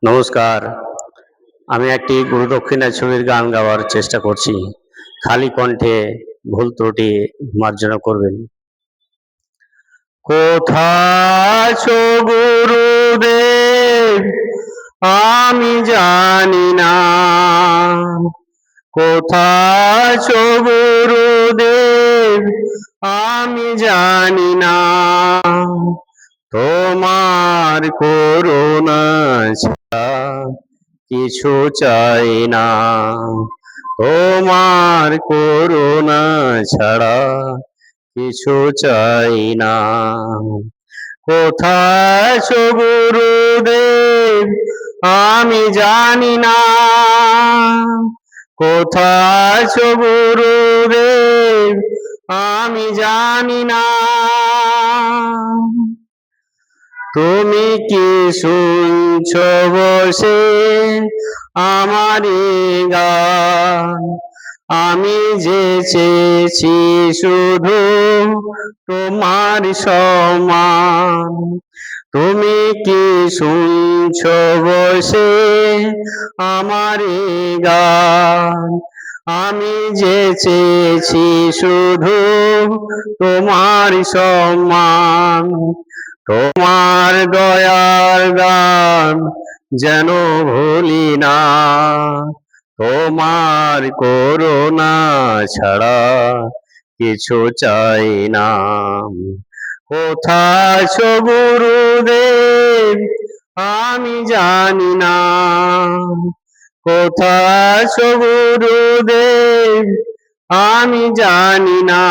নমস্কার। আমি একটি গুরু দক্ষিণা ছবির গান গাওয়ার চেষ্টা করছি। খালি কণ্ঠে ভুল ত্রুটি মার্জনা করবেন। কোথায় আছো গুরুদেব আমি জানি না, কোথায় আছো গুরুদেব আমি জানি না, তোমার করুণা ছাড়া কিছু চাই না, তোমার করুণা ছাড়া কিছু চাই না। কোথায় আছো গুরুদেব আমি জানি না, কোথায় আছো গুরুদেব আমি জানি না, তুমি কি শুনছো বসে আমার গান? আমি যে চেয়েছি শুধু তোমার সমান। তুমি কি শুনছো বসে আমার গান? আমি যে চেয়েছি শুধু তোমার সম্মান। তোমার দয়ার গান যেন ভুলি না, তোমার করুণা ছাড়া কিছু চাই না। কোথায় আছো গুরুদেব আমি জানি না, কোথায় আছো গুরুদেব আমি জানি না,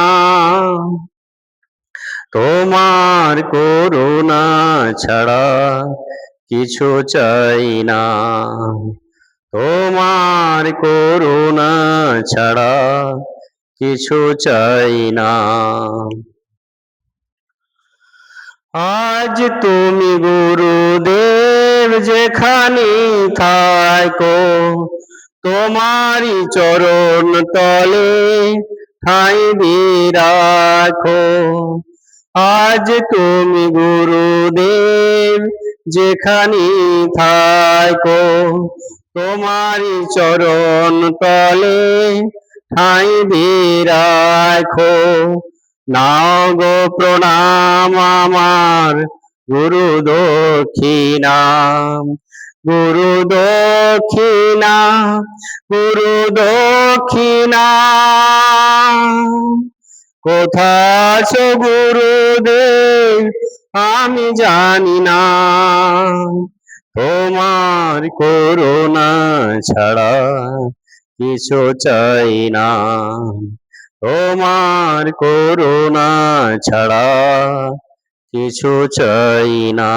তোমার করুণা ছাড়া কিছু চাই না, তোমার করুণা ছাড়া কিছু চাই না। আজ তুমি গুরুদেব যেখানে থাকো, তোমারই চরণ তলে ঠাঁই দিয়ে রাখো। আজ তুমি গুরুদেব যেখানে থাকো, তোমারই চরণ তলে ঠাঁই দিয়ে রাখো। নাও গো প্রণাম আমার গুরু দক্ষিণা, গুরু দক্ষিণা, গুরু দক্ষিণা। কোথায় আছো গুরুদেব আমি জানি না, তোমার করুণা ছাড়া কিছু চাই না, তোমার করুণা ছাড়া কিছু চাই না।